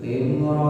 Limra'atin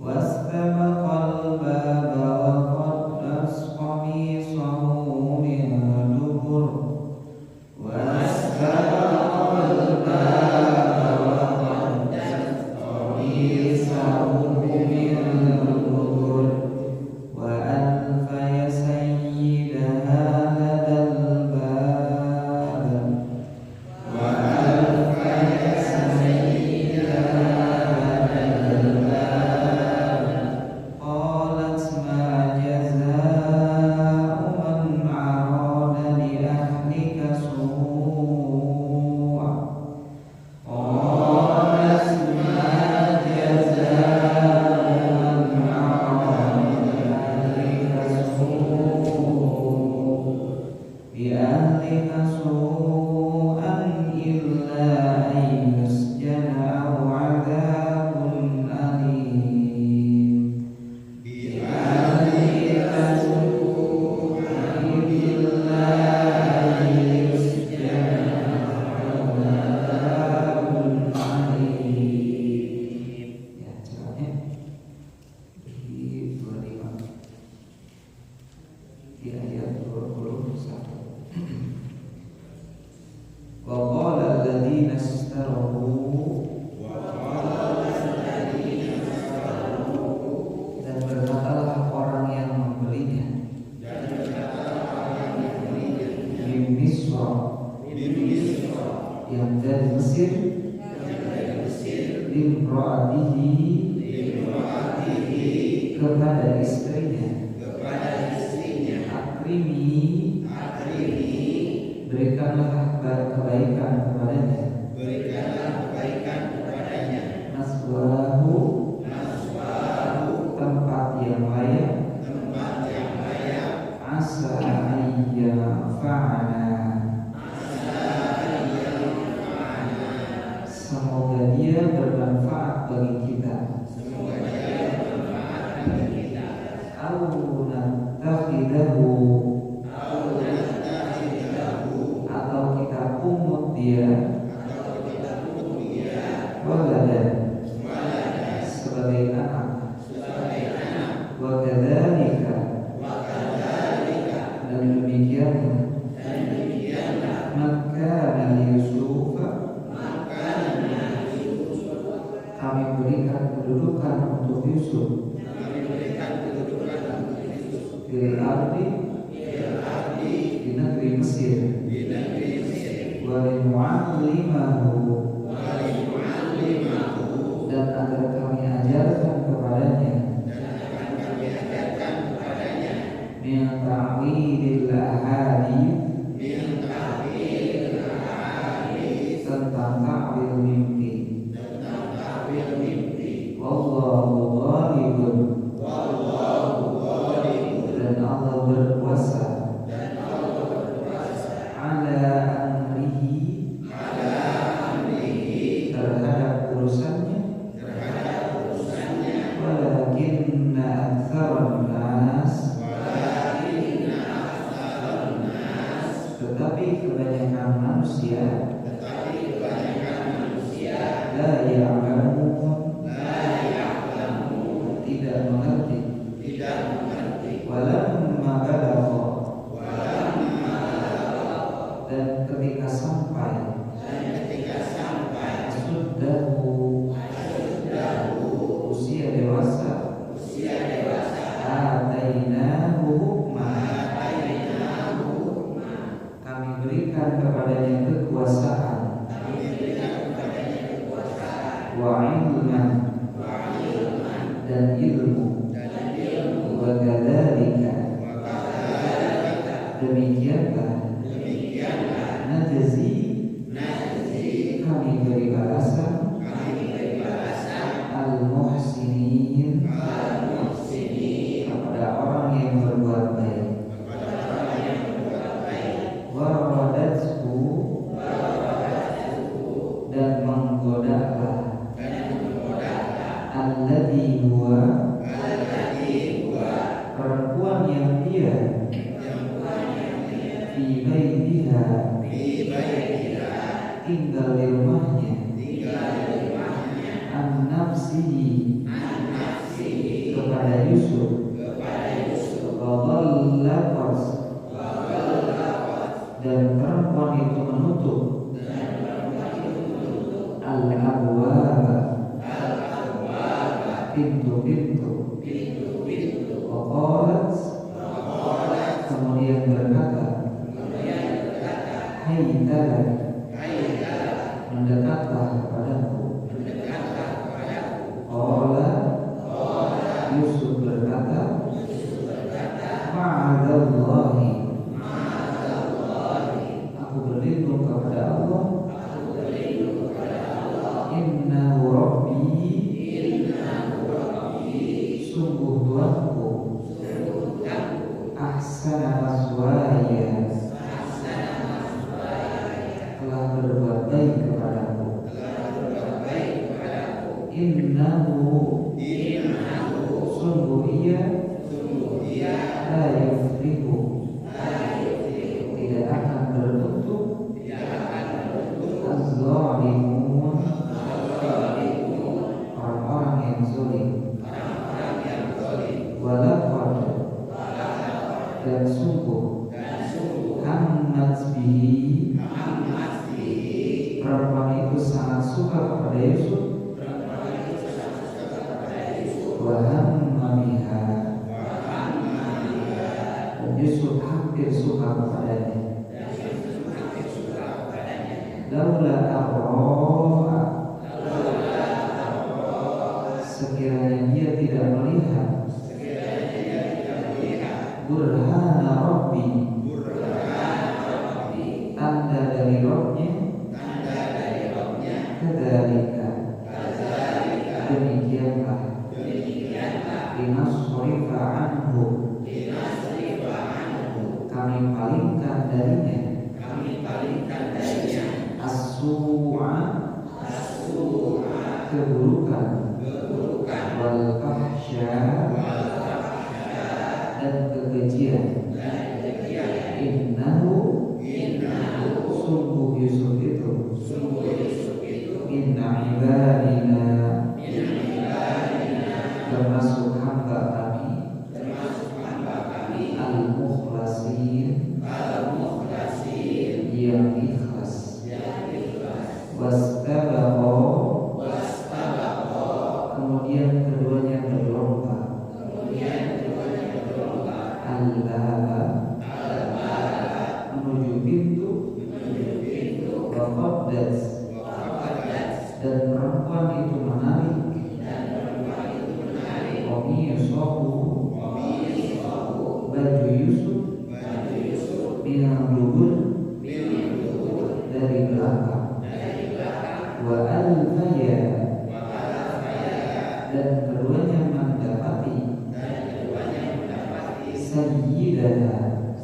واستبق الباب وقدت قميصه من دبر واستبق الباب وقدت قميصه من دبر وألف يا سيدها لدى الباب وألف يا سيدها لدى الباب قالت ما جزاء من أراد لأهلك سوءا قالت ما جزاء من أراد بأهلك سوءا إلا أن يسجن أو عذاب أليم بأهلك سوءا إلا أن يسجن أو عذاب أليم. Ya, caranya di 25 di ayat 21. Wa qala alladziina ishtarahu, dan berkatalah orang yang membelinya min Misra, yang dari Mesir, limra'atihi, kepada istrinya, akrimi, berikanlah kebaikan kepadanya, maswahu, tempat yang layak, asa ayyafa'ana, semoga dia bermanfaat bagi kita, au nattakhidahu, atau kita pungut dia, waladan, sebagai anak, wa kadzalika, dan demikianlah, makana Yusuf, kami berikan kedudukan untuk Yusuf, fil ardi, di negeri Mesir, wa limu'allimahu, dan agar kami ajarkan kepadanya, min ta'wilil ahadits, tentang ta'wil mimpi, wallahu ghalibun, dan Allah berkuasa, ala amrihi, terhadap urusannya, walakinna aktsaran nas, tetapi kebanyakan manusia, la ya'lamun, tidak mengerti, walamma balagha, dan ketika sampai, asuddahu, usia dewasa, atainahu hukma, kami berikan kepadanya kekuasaan, wa ilman, dan ilmu, wa kadzalika, demikianlah, najzi, kami beri balasan, al-muhsinin, kepada orang yang berbuat baik, wa radathu, dan menggodaklah, alladzi huwa, perempuan yang dia, fi baitiha, tinggal di rumahnya, an nafsihi, kepada Yusuf Wallaqas, dan perempuan itu menutup al-abwaba, pintu-pintu. Waqalat, kemudian berkata, Haytalak, mendekatlah kepadaku. Qala, Yusuf berkata, Ma'adallahi, aku berlindung kepada Allah. Innahu Rabbi, sungguh Tuhanku, ahsana maswaya, telah berbuat baik kepadaku. Innahu, sungguh ia, la yuflihu, tidak akan berbentuk az-zalimun, orang-orang yang zalim. Walaqad, dan sungguh, hammat bihi, perempuan itu sangat suka kepada Yusuf. Wa hamma biha, dan Yusuf hampir suka kepadanya. Laula arro'a, sekiranya dia tidak melihat burhana Rabbi, tanda dari Rabbnya. Kadzalika, demikianlah, linasrifa anhu, kami palingkan darinya, as-su'a, keburukan, wal fahsya, dan kekejian. Innahu, sungguh Yusuf itu, inna ibadina, termasuk hamba kami, al-mukhlasin, yang ikhlas. Wastabaqo, kemudian keduanya berlomba. Al-baba, menuju pintu. Waqaddas, dan perempuan itu menarik. Qamisahu, baju Yusuf, minal dubur, dari belakang. Wa alfaya, dan keduanya mendapati sayyidaha,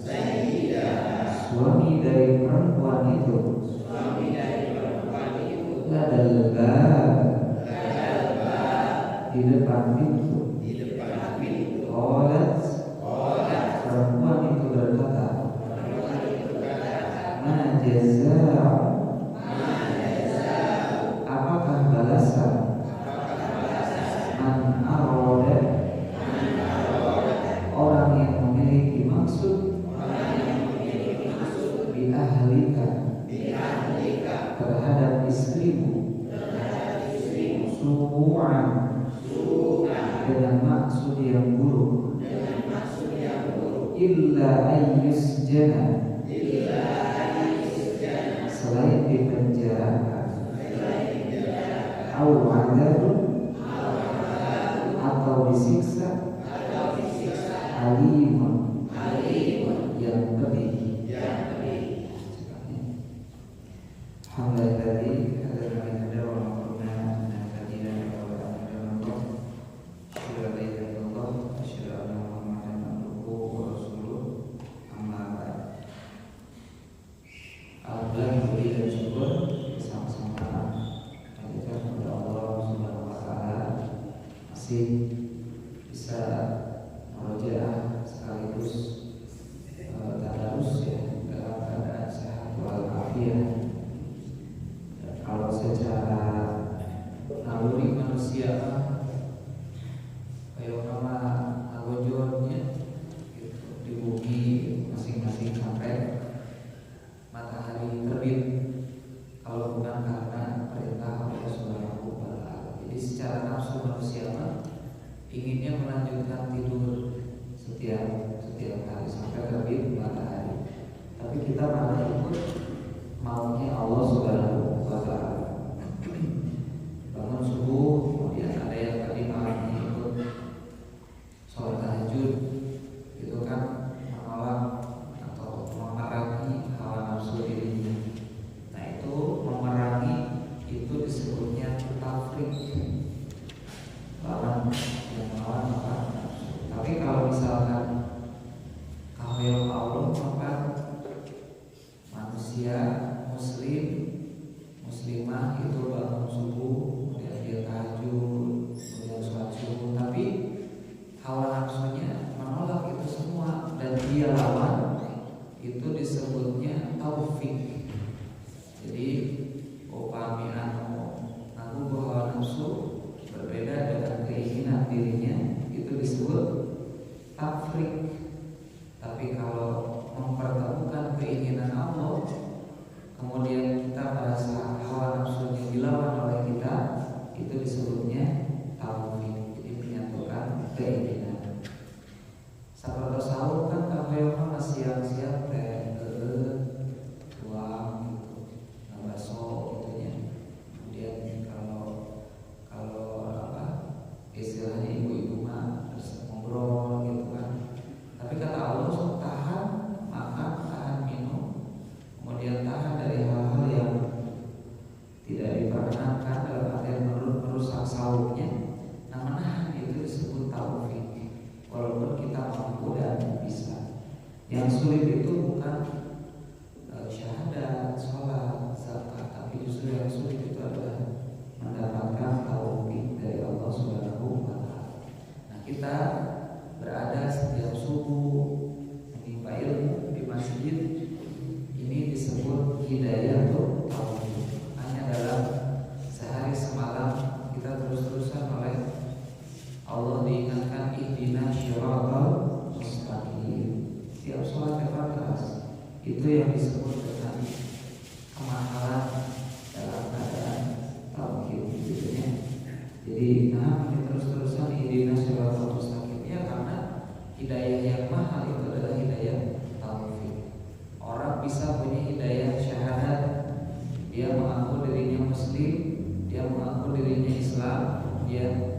suami dari perempuan itu, ladal bab, di depan pintu. Qalat, perempuan itu berkata, ma jazaa, apakah balasan, man arada, orang yang memiliki maksud, bi ahlika, terhadap istrimu, su'an, dengan maksud yang buruk, illa ayyusjana, selain dipenjarakan, au adabun, atau disiksa, alimun, yang pedih. Alhamdulillah, bisa merojaah sekaligus tadarus ya, dalam keadaan sehat walafiat. Kalau secara naluri manusia kayak nama melanjutkan tidur setiap hari sampai terbit matahari. Tapi kita malah ikut maunya Allah Subhanahu wa Ta'ala. Bangun subuh, kemudian ada yang tadi malamnya ikut sholat tahajud, itu kan menolak atau memerangi hawa nafsu dirinya. Nah itu memerangi itu disebutnya tafrik, lawan yang melawan hawa nafsu. Tapi kalau misalkan kahwil Allah, maka manusia muslimah itu bangun subuh, kemudian dia tahajud, kemudian sholat subuh, tapi hawa nafsunya menolak itu semua dan dia lawan, itu disebutnya taufik. Jadi upami ngaku hawa nafsu berbeda dengan keinginan dirinya, itu disebut tafrik. Tapi kalau mempertemukan keinginan Allah, kemudian kita merasa hawa nafsunya dilawan oleh kita, itu disebutnya taufik. Jadi menyatukan keinginan. Sahabat sahur kan kalau masih siang teh tuang gitu, bakso gitu ya. Kemudian kalau apa istilahnya ibu-ibu mah terus ngobrol gitu kan. Tapi kata Allah tahan makan, tahan minum, kemudian tahan dari hal-hal yang tidak diperkenankan dalam artian merusak sahurnya. Nah menahan itu disebut taufik. Walaupun kita mampu dan bisa. Yang sulit itu bukan syahadat, sholat, zakat, tapi justru yang sulit itu adalah mendapatkan taufik dari Allah Subhanahu wa Ta'ala. Nah kita berada setiap subuh menimba ilmu di masjid, ini disebut hidayah atau taufik. Hanya dalam sehari semalam kita terus-terusan oleh Allah diingatkan ihdinas syiratal mustaqim. Tiap sholat keras itu yang disebut dengan kemahalan dalam keadaan tauhid gitu ya. Jadi terus-terusan ihdinas syiratal mustaqim ya, karena hidayah yang mahal itu adalah hidayah taufik. Orang bisa punya hidayah syahadat, dia mengaku dirinya muslim, dia mengaku dirinya Islam, dia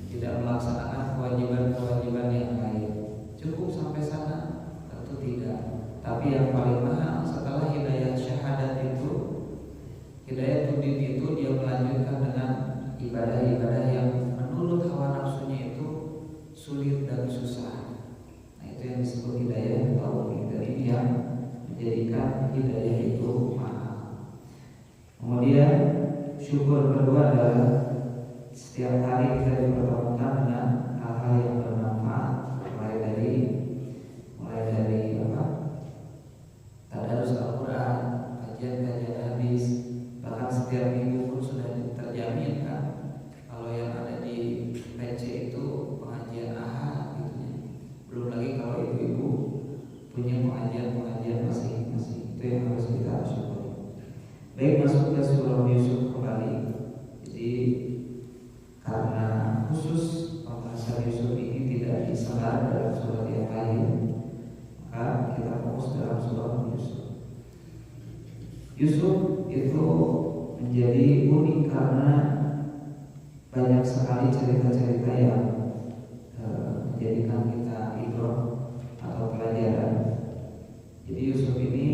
tidak melaksanakan kewajiban-kewajiban yang lain. Cukup sampai sana? Tentu tidak. Tapi yang paling mahal setelah hidayah syahadat itu, hidayah tudin itu, dia melanjutkan dengan ibadah-ibadah yang menurut hawa nafsunya itu sulit dan susah. Nah itu yang disebut hidayah taufik. Dan ini yang menjadikan hidayah itu mahal. Kemudian syukur kedua adalah setiap hari kita dipertemukan dengan hal-hal yang bermanfaat, mulai dari tadarus Al-Quran, kajian-kajian hadis, bahkan setiap minggu pun sudah terjamin kan. Kalau yang ada di PC itu pengajian ahad gitu ya. Belum lagi kalau ibu-ibu punya pengajian masing-masing, itu yang harus kita syukuri. Baik, masuk ke surah Yusuf kembali. Jadi karena khusus pembahasan Yusuf ini tidak disebar dalam surat yang lain, maka kita fokus dalam surah Yusuf. Yusuf itu menjadi unik karena banyak sekali cerita-cerita yang menjadikan kita ibrah atau pelajaran. Jadi Yusuf ini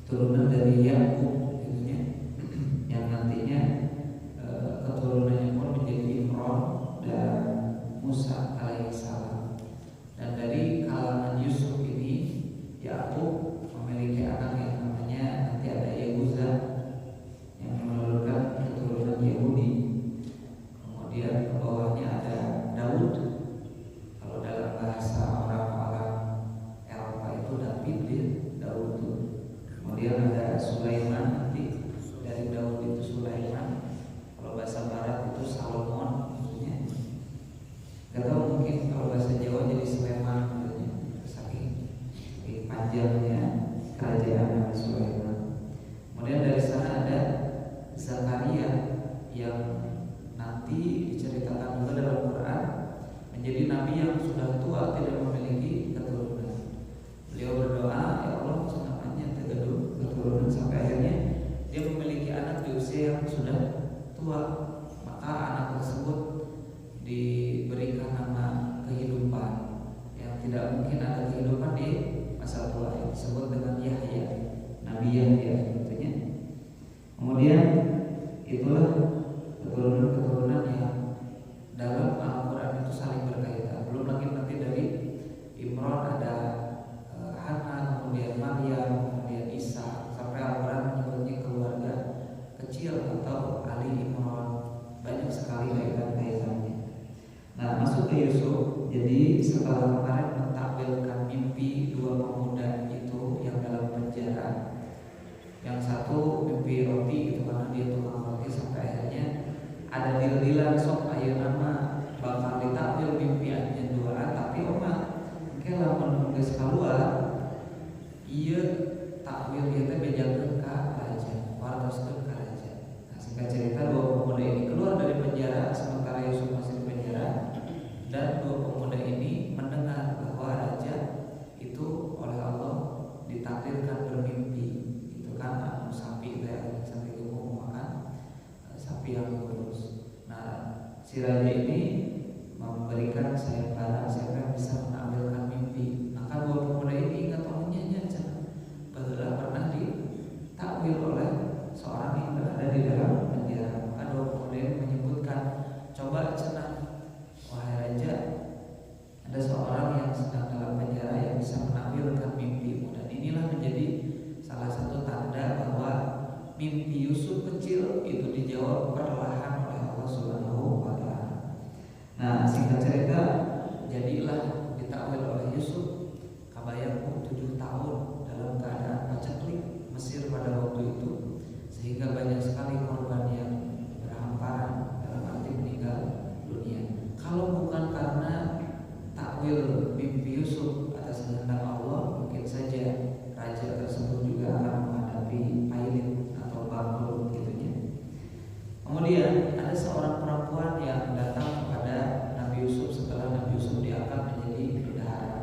turunan dari Yakub, yang nantinya keturunannya pun menjadi Imron dan Musa alaihissalam. Dan dari kalangan Yusuf ini, Yakub memiliki anak yang namanya nanti ada Yehuda, yang menurunkan keturunan Yahudi. Kemudian ke bawahnya ada Daud. Kalau dalam bahasa orang-orang Eropa itu David, Daud. Kemudian ada Sulaiman, nanti dari Daud itu Sulaiman. Kalau bahasa Barat itu Salomon maksudnya. Gak tahu, mungkin kalau bahasa Jawa jadi Sulaiman maksudnya, saking panjangnya kerajaan Nabi Sulaiman. Kemudian dari sana ada Zakaria yang nanti diceritakan juga dalam Quran menjadi nabi yang sudah tua tidak memiliki keturunan. Beliau berdoa, ya Allah senapanya tergaduh keturunan, sampai akhirnya dia memiliki anak di usia yang sudah tua. Maka anak tersebut diberikan nama kehidupan yang tidak mungkin ada kehidupan di masa tua, yang disebut dengan Yahya, Nabi Yahya tentunya. Kemudian itulah keturunan-keturunan yang dalam Al-Quran itu saling berkaitan. Belum lagi nanti dari Imran ada Hana, kemudian Maryam, kemudian Isa, sampai Al-Quran menyebutnya keluarga kecil atau Ali Imran. Banyak sekali kaitan-kaitannya. Nah, masuk ke Yusuf. Jadi setelah kemarin mentakwilkan mimpi dua pemuda itu yang dalam penjara, yang satu mimpi roti itu karena dia tukang roti, sampai akhirnya ada dil-dilan sok ayeuna nama bakal ditakwil mimpi anjeun duaan, tapi omat engke lamun geus kaluar ieu takwil ieu teh bejakeun ka raja, wartoskeun ka raja. Nah, singkat cerita dua pemuda ini keluar dari penjara sementara Yusuf masih di penjara, dan dua pemuda ini mendengar bahwa raja itu oleh Allah ditakdirkan bermimpi. Itu kan sapi itu ya, sapi gemuk makan sapi yang kurus. Nah, si raja ini memberikan sayembara siapa yang bisa menampilkan mimpi. Maka dua pemuda ini ingat omongnya bahwa pernah ditakwil oleh seorang yang berada di dalam penjara. Maka dua pemuda ini menyebutkan, coba cenah wahai raja, ada seorang yang sedang dalam penjara yang bisa menampilkan mimpimu. Dan inilah menjadi salah satu tanda bahwa mimpi Yusuf kecil itu dijawab perlahan oleh Allah Subhanahu wa Ta'ala. Nah, singkat cerita, jadilah ditakwil oleh Yusuf kabayangku 7 tahun dalam keadaan paceklik Mesir pada waktu itu, sehingga banyak sekali korban yang berhamparan dalam arti meninggal dunia. Kalau bukan karena takwil mimpi Yusuf atas kehendak Allah, mungkin saja raja tersebut juga akan menghadapi pailit atau bangkrut gitunya. Kemudian ada seorang perempuan yang datang kepada Nabi Yusuf setelah Nabi Yusuf diangkat menjadi bendahara.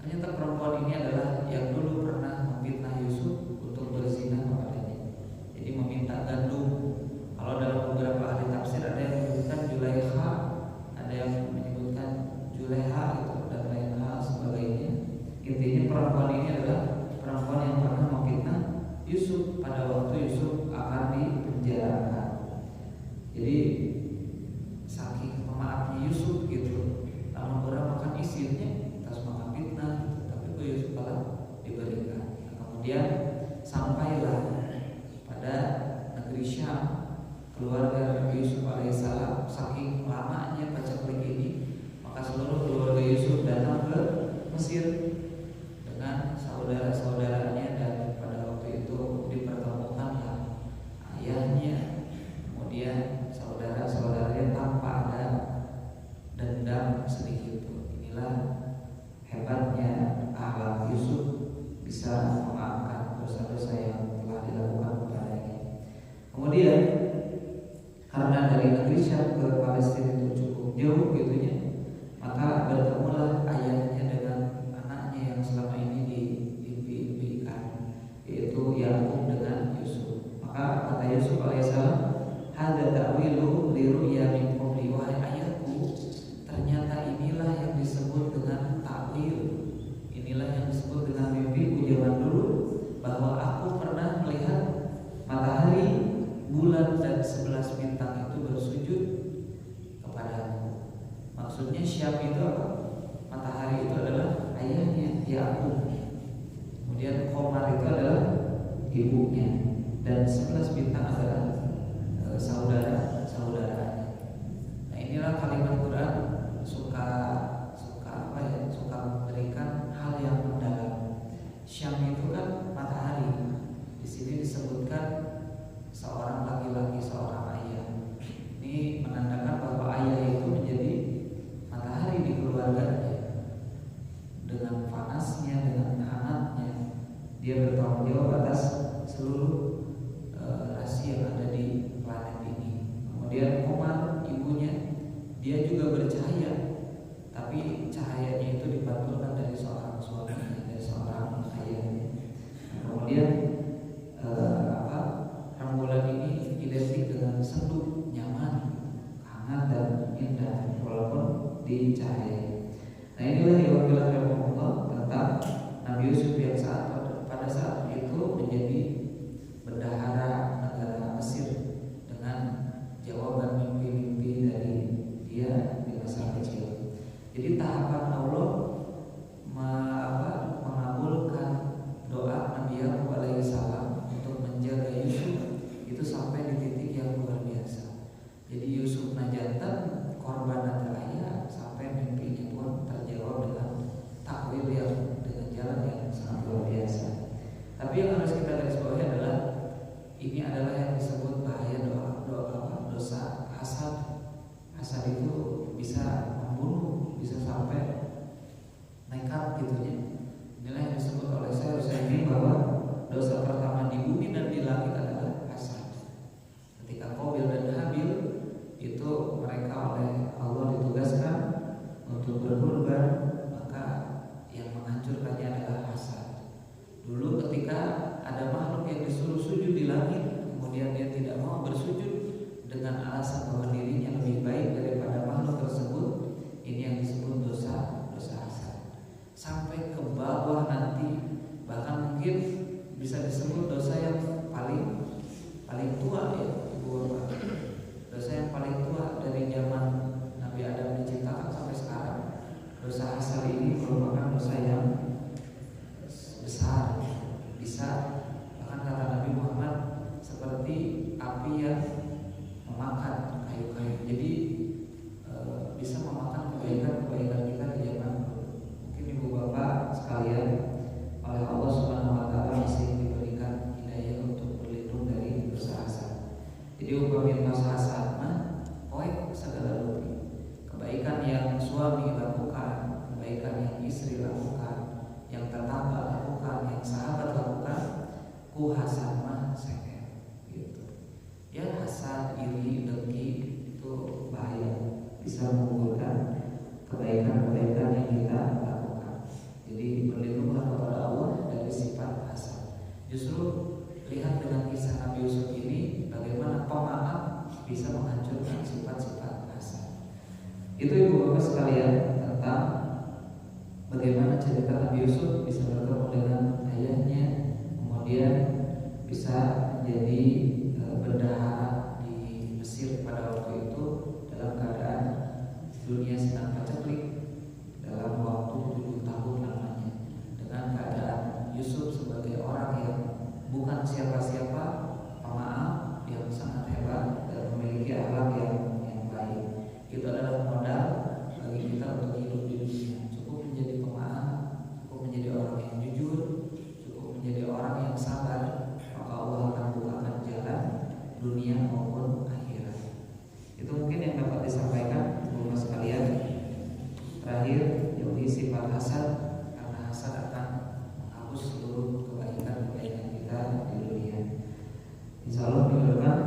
Ternyata perempuan ini adalah yang dulu pernah memfitnah Yusuf untuk berzina kepadanya. Jadi meminta gandum. Kalau dalam beberapa ahli tafsir ada yang menyebutkan Julaikha, ada yang menyebutkan Juleha gitu, dan lain hal sebagainya. Intinya perempuan ini adalah perempuan yang pernah memfitnah Yusuf pada waktu Yusuf akan dipenjarakan. Jadi saking pemaafnya Yusuf gitu, namun orang makan izinnya terus makan fitnah gitu, tapi kok Yusuf malah diberikan. Nah, kemudian sampailah pada negeri Syam keluarga Nabi Yusuf alaihissalam. Saking lamanya paceklik ini, maka seluruh keluarga Yusuf datang ke Mesir dengan saudara-saudaranya, dan pada waktu itu dipertemukanlah ayahnya, kemudian saudara-saudaranya tanpa ada dendam sedikit pun. Inilah hebatnya akhlak Yusuf, bisa memaafkan dosa-dosa yang telah dilakukan kepadanya. Kemudian karena dari negeri Syam ke Palestina itu cukup jauh gitunya, maka bertemulah ayahnya dengan anaknya yang selama ini diimpi-impikan, yaitu Yakub dengan Yusuf. Maka kata Yusuf alaihissalam, hadza ta'wilu li ru'ya min qabli, wahai ayahku, ternyata inilah yang disebut dengan ta'wil, inilah yang disebut dengan mimpiku zaman dulu, bahwa aku pernah melihat matahari, bulan, dan 11 bintang itu bersujud kepadamu. Maksudnya Syam itu apa? Matahari itu adalah ayahnya Yakub, kemudian Qamar itu adalah ibunya, dan 11 bintang adalah saudara-saudaranya. Nah, inilah kalimat Quran suka memberikan hal yang mendalam. Syam itu kan matahari. Di sini disebutkan seorang laki-laki, seorang ayah. Ini menandakan bahwa ayah itu menjadi matahari di keluarganya. Dengan panasnya, dengan hangatnya, dia bertanggung jawab atas seluruh rasi yang ada di planet ini. Kemudian Umar, ibunya, dia juga bercahaya Nah inilah yang dilakukan Allah tentang Nabi Yusuf yang pada saat itu menjadi bendahara negara Mesir dengan jawaban mimpi-mimpi dari dia di masa kecil. Jadi tahapan Allah mengabulkan doa Nabi Yakub alaihissalam untuk menjaga Yusuf itu sampai di titik yang luar biasa. Jadi Yusuf najatan korban teraya sampai mimpinya pun terjawab dengan takwil yang dengan jalan yang sangat luar biasa. Tapi yang harus kita garis bawahi adalah ini adalah yang disebut bahaya dosa hasad. Hasad itu bisa membunuh, bisa sampai nekat gitunya. Inilah yang disebut oleh saya ini bahwa dosa pertama di bumi dan di langit adalah hasad. Ketika Qabil dan Habil itu mereka oleh Allah ditugaskan untuk berkorban, maka yang menghancurkannya adalah hasad. Dulu ketika ada makhluk yang disuruh sujud di langit, kemudian dia tidak mau bersujud dengan alasan bahwa dirinya lebih baik daripada makhluk tersebut, ini yang disebut dosa hasad. Sampai ke bawah nanti, bahkan mungkin bisa disebut dosa yang paling tua ya, dosa yang paling tua dari zaman Nabi Adam diciptakan sampai sekarang. Dosa hasad ini merupakan dosa yang besar, bisa bahkan kata Nabi Muhammad seperti api yang memakan kayu-kayu. Jadi bisa memakan kebaikan-kebaikan kita di zaman dulu. Mungkin ibu bapak sekalian oleh Allah Subhanahu Wa Taala masih diberikan hidayah untuk berlindung dari dosa hasad. Jadi umpamanya dosa hasad mah poin segala rupi. Kebaikan yang suami lakukan, kebaikan yang istri lakukan, yang tetangga lakukan, yang sahabat lakukan, ku hasad mah seker gitu. Ya hasad, iri, dengki itu bahaya, bisa menggugurkan kebaikan-kebaikan yang kita lakukan. Jadi berlindunglah kepada Allah dari sifat hasad. Justru lihat dengan kisah Nabi Yusuf ini bagaimana pemaaf bisa menghancurkan sifat-sifat hasad. Itu ibu bapak sekalian tentang bagaimana cerita Nabi Yusuf bisa bertemu dengan ayahnya, kemudian bisa menjadi bendahara di Mesir pada waktu itu dalam keadaan dunia sedang paceklik dalam waktu 7 tahun lamanya, dengan keadaan Yusuf sebagai orang yang bukan siapa-siapa, pemaaf yang sangat hebat dan memiliki akhlak yang baik. Itu adalah modal bagi kita untuk hidup di dunia. Cukup menjadi pemaaf, cukup menjadi orang yang jujur, cukup menjadi orang yang sabar, maka Allah akan bukakan jalan dunia maupun akhirat. Itu mungkin yang dapat disampaikan ibu sekalian. Terakhir, jauhi sifat hasad, karena hasad akan menghapus seluruh kebaikan kita di dunia. Insya Allah minggu depan